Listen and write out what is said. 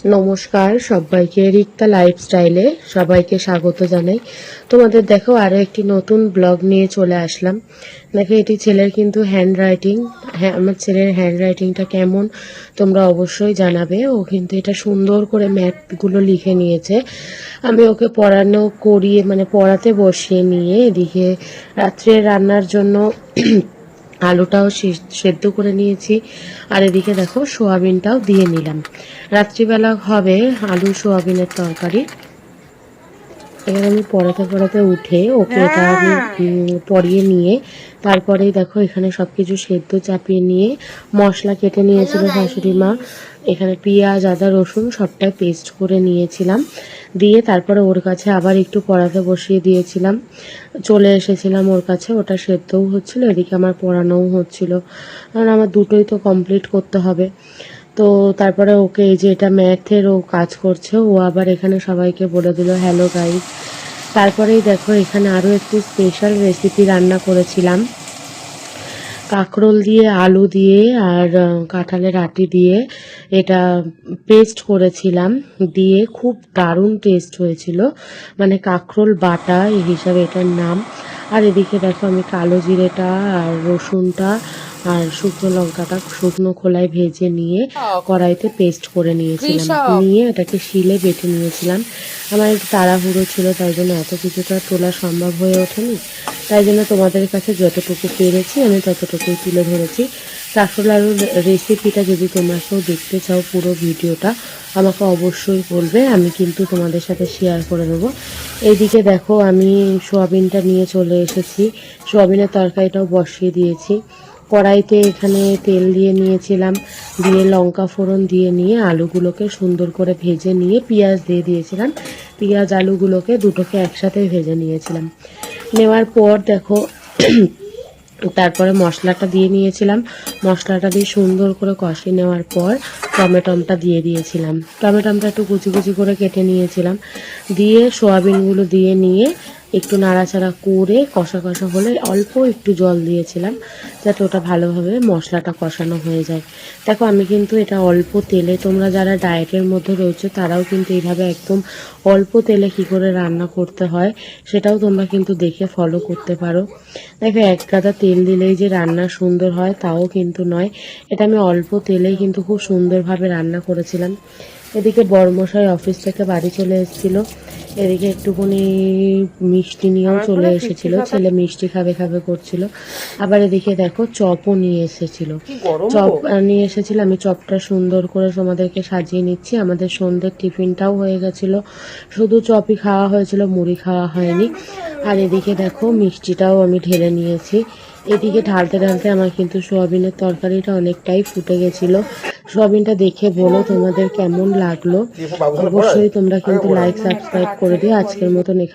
নমস্কার সবাইকে, রিক্তা লাইফস্টাইলে সবাইকে স্বাগত জানাই। তোমাদের দেখো আরও একটি নতুন ব্লগ নিয়ে চলে আসলাম। দেখো এটি ছেলের কিন্তু হ্যান্ড রাইটিং। হ্যাঁ, আমার ছেলের হ্যান্ড রাইটিংটা কেমন তোমরা অবশ্যই জানাবে। ও কিন্তু এটা সুন্দর করে ম্যাথগুলো লিখে নিয়েছে। আমি ওকে পড়ানো করিয়ে পড়াতে বসিয়ে নিয়ে এদিকে রাত্রে রান্নার জন্য আলুটাও সেদ্ধ করে নিয়েছি। আর এদিকে দেখো সোয়াবিনটাও দিয়ে নিলাম। রাত্রিবেলা হবে আলু সোয়াবিনের তরকারি। এখানে আমি পড়াতে উঠে ওকে এটা আমি পরিয়ে নিয়ে তারপরেই দেখো এখানে সব কিছু সেদ্ধ চাপিয়ে নিয়ে মশলা কেটে নিয়েছিল শাশুড়ি মা। এখানে পেঁয়াজ আদা রসুন সবটাই পেস্ট করে নিয়েছিলাম, দিয়ে তারপরে ওর কাছে আবার একটু পড়াতে বসিয়ে দিয়েছিলাম। চলে এসেছিলাম ওর কাছে, ওটা সেদ্ধও হচ্ছিল, এদিকে আমার পড়ানোও হচ্ছিল, কারণ আমার দুটোই তো কমপ্লিট করতে হবে। তো তারপরে ওকে এই যে এটা ম্যাথের ও কাজ করছে, ও আবার এখানে সবাইকে বলে দিল হ্যালো গাইস। তারপরেই দেখো এখানে আরও একটি স্পেশাল রেসিপি রান্না করেছিলাম। কাঁকরোল দিয়ে আলু দিয়ে আর কাঁঠালের আটি দিয়ে এটা পেস্ট করেছিলাম, দিয়ে খুব দারুণ টেস্ট হয়েছিল, কাঁকরোল বাটা এই হিসাবে এটার নাম। আর এদিকে দেখো আমি কালো জিরেটা আর রসুনটা আর শুকনো লঙ্কাটা শুকনো খোলায় ভেজে নিয়ে কড়াইতে পেস্ট করে নিয়েছিলাম, নিয়ে এটাকে শিলে বেটে নিয়েছিলাম। আমার একটু তাড়াহুড়ো ছিল, তাই জন্য এত কিছুটা তোলা সম্ভব হয়ে ওঠেনি, তাই জন্য তোমাদের কাছে যতটুকু পেরেছি আমি ততটুকুই তুলে ধরেছি। কাঁকরোল আলুর রেসিপিটা যদি তোমরা কেউ দেখতে চাও পুরো ভিডিওটা আমাকে অবশ্যই বলবে, আমি কিন্তু তোমাদের সাথে শেয়ার করে দেবো। এইদিকে দেখো আমি সোয়াবিনটা নিয়ে চলে এসেছি, সোয়াবিনের তরকারিটাও বসিয়ে দিয়েছি। কড়াইতে এখানে তেল দিয়ে নিয়েছিলাম, দিয়ে লঙ্কা ফোড়ন দিয়ে নিয়ে আলুগুলোকে সুন্দর করে ভেজে নিয়ে পেঁয়াজ দিয়ে দিয়েছিলাম। পেঁয়াজ আলুগুলোকে দুটোকে একসাথে ভেজে নিয়েছিলাম। নেওয়ার পর দেখো তারপরে মশলাটা দিয়ে নিয়েছিলাম, মশলাটা দিয়ে সুন্দর করে কষিয়ে নেওয়ার পর টমেটোটা দিয়ে দিয়েছিলাম। টমেটোটা একটু কুচি কুচি করে কেটে নিয়েছিলাম, দিয়ে সোয়াবিনগুলো দিয়ে নিয়ে একটু নাড়াচাড়া করে কষা কষা হলে অল্প একটু জল দিয়েছিলাম, যাতে ওটা ভালোভাবে মশলাটা কষানো হয়ে যায়। দেখো আমি কিন্তু এটা অল্প তেলে, তোমরা যারা ডায়েটের মধ্যে রয়েছে তারাও কিন্তু এইভাবে একদম অল্প তেলে কী করে রান্না করতে হয় সেটাও তোমরা কিন্তু দেখে ফলো করতে পারো। দেখো এক গাদা তেল দিলেই যে রান্না সুন্দর হয় তাও কিন্তু নয়, এটা আমি অল্প তেলেই কিন্তু খুব সুন্দরভাবে রান্না করেছিলাম। এদিকে বড়মশাই অফিস থেকে বাড়ি চলে এসেছিল, এদিকে একটুখানি মিষ্টি নিয়েও চলে এসেছিল, ছেলে মিষ্টি খাবে খাবে করছিল। আবার এদিকে দেখো চপও নিয়ে এসেছিল, চপ নিয়ে এসেছিল, আমি চপটা সুন্দর করে তোমাদেরকে সাজিয়ে নিচ্ছি। আমাদের সন্ধ্যের টিফিনটাও হয়ে গেছিল, শুধু চপই খাওয়া হয়েছিল, মুড়ি খাওয়া হয়নি। আর এদিকে দেখো মিষ্টিটাও আমি ঢেলে নিয়েছি। এদিকে ঢালতে ঢালতে আমার কিন্তু সোয়াবিনের তরকারিটা অনেকটাই ফুটে গেছিল। সোয়াবিনটা দেখে বলো তোমাদের কেমন লাগলো, অবশ্যই তোমরা কিন্তু লাইক সাবস্ক্রাইব করে দিও। আজকের মতন এখানে